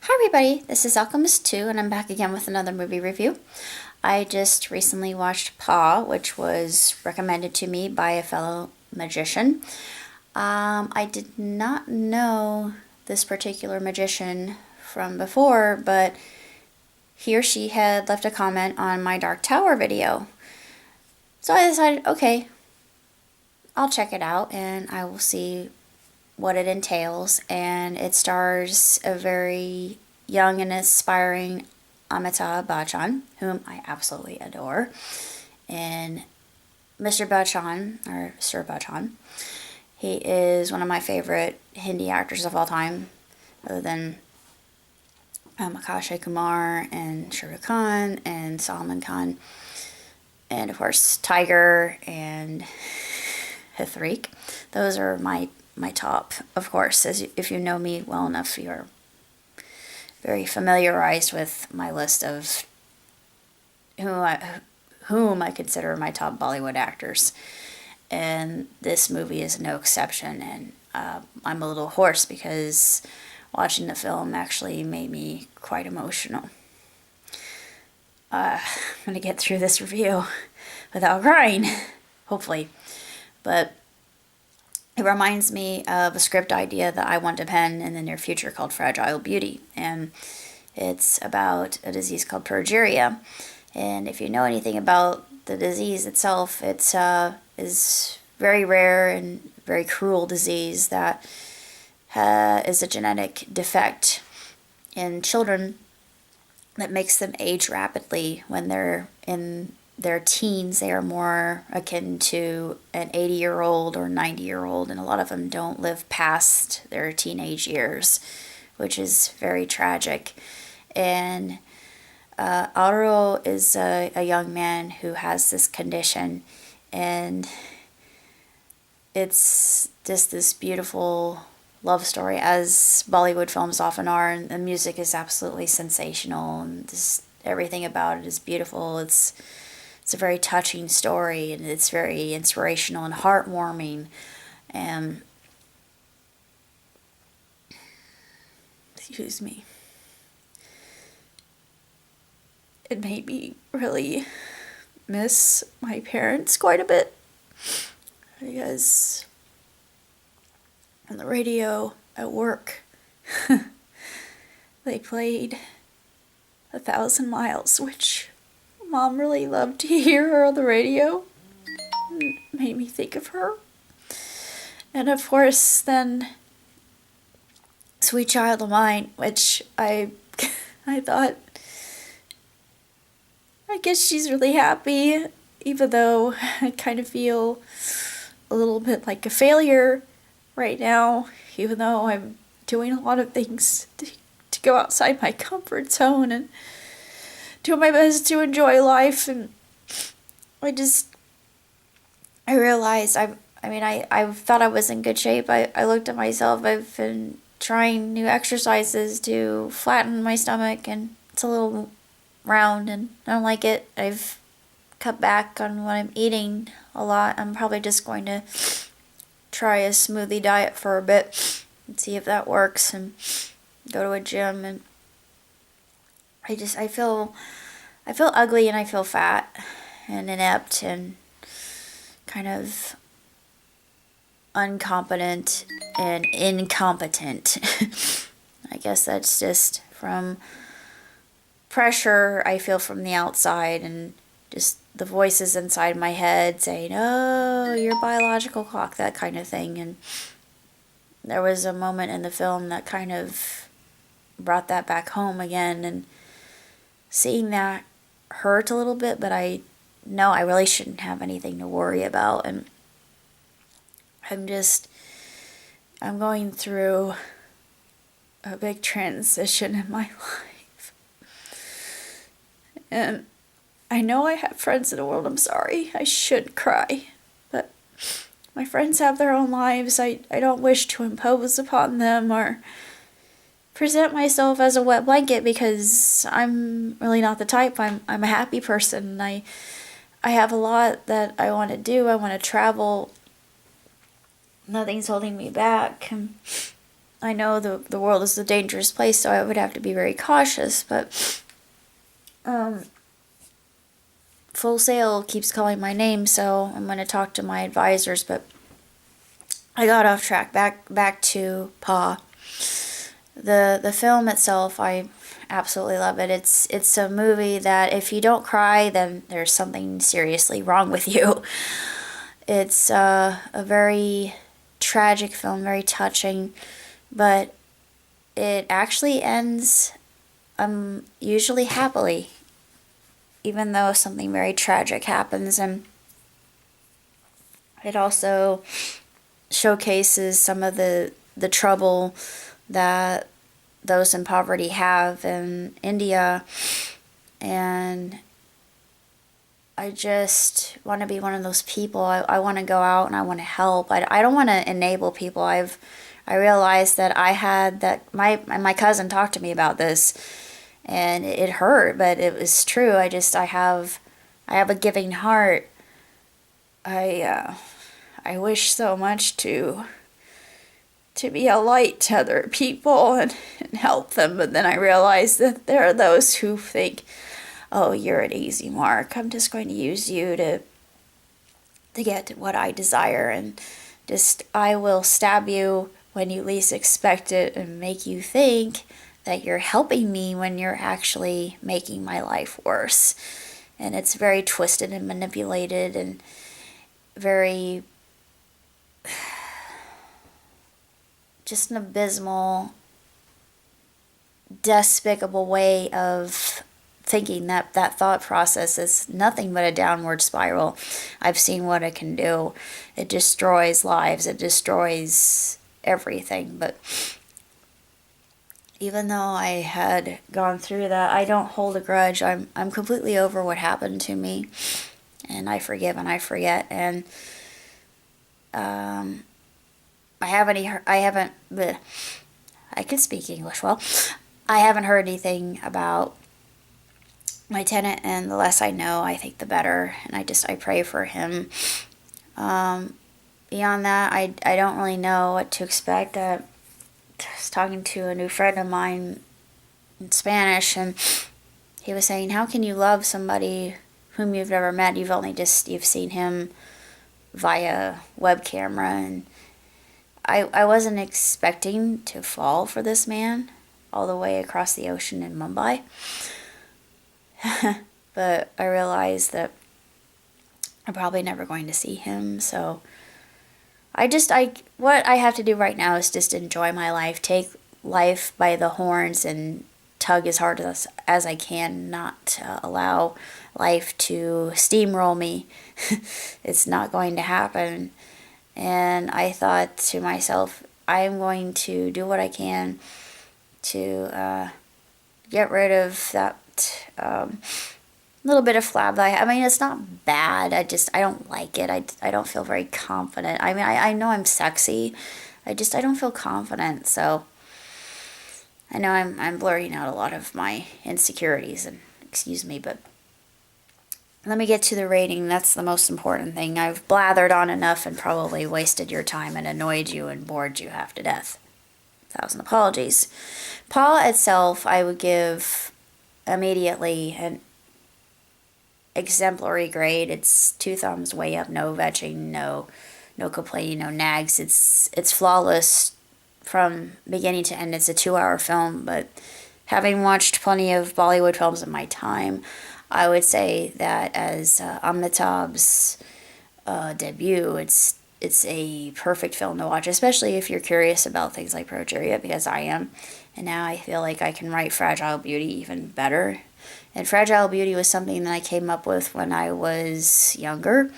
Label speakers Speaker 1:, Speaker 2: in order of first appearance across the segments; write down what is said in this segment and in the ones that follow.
Speaker 1: Hi everybody, this is Alchemist 2 and I'm back again with another movie review. I just recently watched Paw, which was recommended to me by a fellow magician. I did not know this particular magician from before, but he or she had left a comment on my Dark Tower video. So I decided, okay, I'll check it out and I will see what it entails. And it stars a very young and aspiring Amitabh Bachchan, whom I absolutely adore. And Mr. Bachchan, or Sir Bachchan, he is one of my favorite Hindi actors of all time, other than Akshay Kumar and Shah Rukh Khan and Salman Khan, and of course Tiger and Hrithik. Those are my top, of course. If you know me well enough, you're very familiarized with my list of whom I consider my top Bollywood actors. And this movie is no exception. And I'm a little hoarse because watching the film actually made me quite emotional. I'm going to get through this review without crying, hopefully. But it reminds me of a script idea that I want to pen in the near future called Fragile Beauty. And it's about a disease called Progeria. And if you know anything about the disease itself, it is very rare and very cruel disease that is a genetic defect in children that makes them age rapidly. When they're in their teens, they are more akin to an 80-year-old or 90-year-old, and a lot of them don't live past their teenage years, which is very tragic. And Aro is a young man who has this condition, and it's just this beautiful love story, as Bollywood films often are, and the music is absolutely sensational, and just everything about it is beautiful. It's a very touching story, and it's very inspirational and heartwarming. And excuse me, it made me really miss my parents quite a bit, because on the radio at work they played 1,000 Miles, which Mom really loved to hear her on the radio. It made me think of her. And of course, then Sweet Child of Mine, which I thought, I guess she's really happy, even though I kind of feel a little bit like a failure right now, even though I'm doing a lot of things to go outside my comfort zone and do my best to enjoy life. And I realized I thought I was in good shape. I looked at myself. I've been trying new exercises to flatten my stomach, and it's a little round and I don't like it. I've cut back on what I'm eating a lot. I'm probably just going to try a smoothie diet for a bit and see if that works, and go to a gym. And I feel ugly, and I feel fat and inept and kind of incompetent and incompetent. I guess that's just from pressure I feel from the outside, and just the voices inside my head saying, "Oh, your biological clock," that kind of thing. And there was a moment in the film that kind of brought that back home again, and seeing that hurt a little bit, but I know I really shouldn't have anything to worry about. And I'm going through a big transition in my life. And I know I have friends in the world. I'm sorry, I should cry, but my friends have their own lives. I don't wish to impose upon them or present myself as a wet blanket, because I'm really not the type. I'm a happy person. I have a lot that I want to do. I want to travel. Nothing's holding me back. I know the world is a dangerous place, so I would have to be very cautious, but um, Full Sail keeps calling my name, so I'm going to talk to my advisors, but I got off track. Back to Pa. The film itself, I absolutely love it. It's a movie that if you don't cry, then there's something seriously wrong with you. It's a very tragic film, very touching, but it actually ends usually happily, even though something very tragic happens. And it also showcases some of the trouble that those in poverty have in India. And I just want to be one of those people. I want to go out and I want to help. I don't want to enable people. I realized that I had that my cousin talked to me about this, and it hurt, but it was true. I have a giving heart. I wish so much to be a light to other people and help them, but then I realized that there are those who think, oh, you're an easy mark. I'm just going to use you to get what I desire, and just I will stab you when you least expect it and make you think that you're helping me when you're actually making my life worse. And it's very twisted and manipulated and very just an abysmal, despicable way of thinking. That thought process is nothing but a downward spiral. I've seen what it can do. It destroys lives, it destroys everything. But even though I had gone through that, I don't hold a grudge. I'm completely over what happened to me, and I forgive and I forget. And I can speak English well. I haven't heard anything about my tenant, and the less I know, I think the better. And I pray for him. Beyond that, I don't really know what to expect. I was talking to a new friend of mine in Spanish, and he was saying, how can you love somebody whom you've never met? You've seen him via web camera. And I wasn't expecting to fall for this man all the way across the ocean in Mumbai. But I realized that I'm probably never going to see him, so what I have to do right now is just enjoy my life, take life by the horns, and tug as hard as I can, not allow life to steamroll me. It's not going to happen. And I thought to myself, I am going to do what I can to get rid of that little bit of flab that I have. I mean, it's not bad. I don't like it. I don't feel very confident. I mean, I know I'm sexy. I don't feel confident. So I know I'm blurting out a lot of my insecurities, and excuse me, but let me get to the rating. That's the most important thing. I've blathered on enough and probably wasted your time and annoyed you and bored you half to death. 1,000 apologies. Paw itself, I would give immediately an exemplary grade. It's 2 thumbs way up, no vetching, no complaining, no nags. It's flawless from beginning to end. It's a 2-hour film, but having watched plenty of Bollywood films in my time, I would say that as Amitab's debut, it's a perfect film to watch, especially if you're curious about things like Progeria, because I am. And now I feel like I can write Fragile Beauty even better. And Fragile Beauty was something that I came up with when I was younger.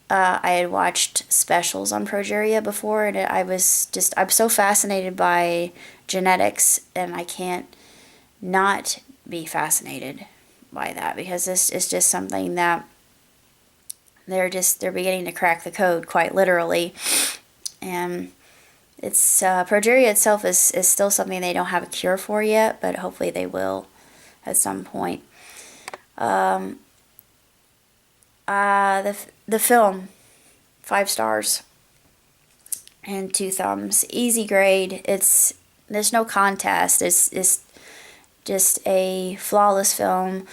Speaker 1: I had watched specials on Progeria before, and I'm so fascinated by genetics, and I can't not be fascinated by that, because this is just something that they're beginning to crack the code, quite literally. And it's Progeria itself is still something they don't have a cure for yet, but hopefully they will at some point. The film, 5 stars. and 2 thumbs. Easy grade. There's no contest. It's just a flawless film.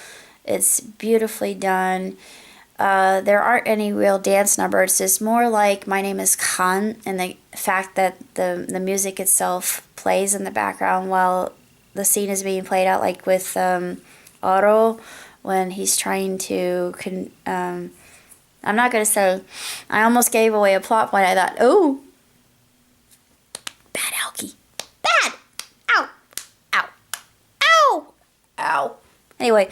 Speaker 1: It's beautifully done. There aren't any real dance numbers. It's more like My Name is Khan, and the fact that the music itself plays in the background while the scene is being played out, like with Oro when he's trying to. I'm not gonna say. I almost gave away a plot point. I thought, oh, bad alky, bad, ow, ow, ow, ow. Anyway,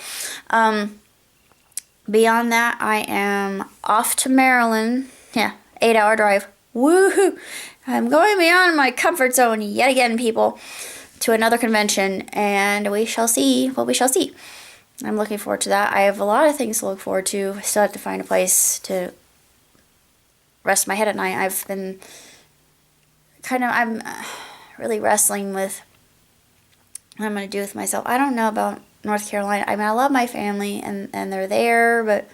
Speaker 1: beyond that, I am off to Maryland. Yeah, 8-hour drive. Woohoo! I'm going beyond my comfort zone yet again, people, to another convention, and we shall see what we shall see. I'm looking forward to that. I have a lot of things to look forward to. I still have to find a place to rest my head at night. I'm really wrestling with what I'm going to do with myself. I don't know about North Carolina. I mean, I love my family and they're there, but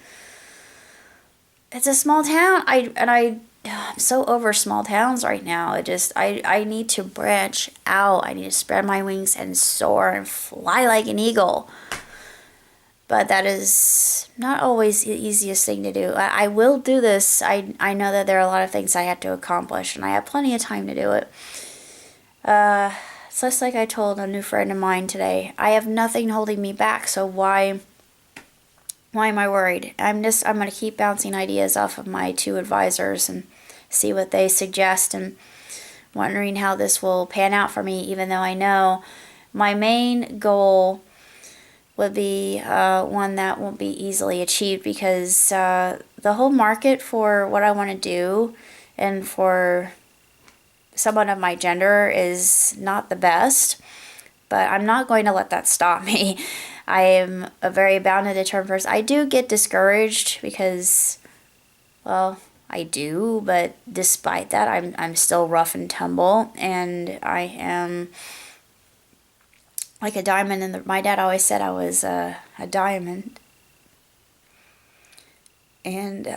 Speaker 1: it's a small town. I'm so over small towns right now. I need to branch out. I need to spread my wings and soar and fly like an eagle. But that is not always the easiest thing to do. I will do this. I know that there are a lot of things I have to accomplish, and I have plenty of time to do it. It's just like I told a new friend of mine today. I have nothing holding me back, so why am I worried? I'm going to keep bouncing ideas off of my 2 advisors and see what they suggest, and wondering how this will pan out for me, even though I know my main goal would be one that won't be easily achieved, because the whole market for what I want to do and for someone of my gender is not the best, but I'm not going to let that stop me. I am a very bound and determined person. I do get discouraged because, well, I do, but despite that, I'm still rough and tumble, and I am like a diamond in the. My dad always said I was a diamond, and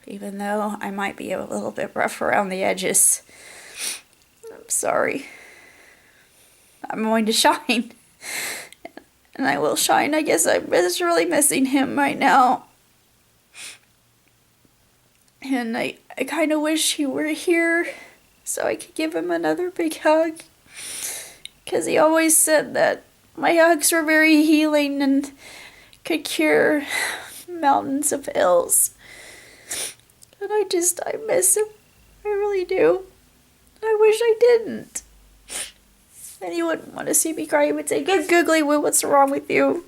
Speaker 1: even though I might be a little bit rough around the edges, I'm sorry. I'm going to shine, and I will shine. I guess I'm just really missing him right now, and I kind of wish he were here so I could give him another big hug. Because he always said that my hugs were very healing and could cure mountains of ills. And I miss him. I really do. I wish I didn't. And he wouldn't want to see me cry. He would say, "Good googly woo, what's wrong with you?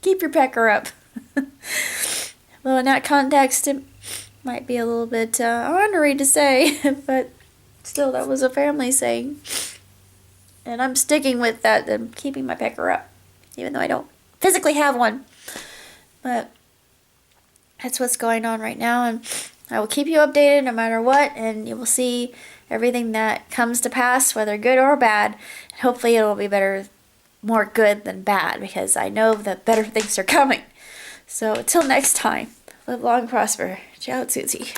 Speaker 1: Keep your pecker up." Well, in that context, it might be a little bit honorary to say, but still, that was a family saying. And I'm sticking with that. I'm keeping my pecker up, even though I don't physically have one. But that's what's going on right now, and I will keep you updated no matter what, and you will see everything that comes to pass, whether good or bad. And hopefully it will be better, more good than bad, because I know that better things are coming. So until next time, live long and prosper. Ciao, Tootsie.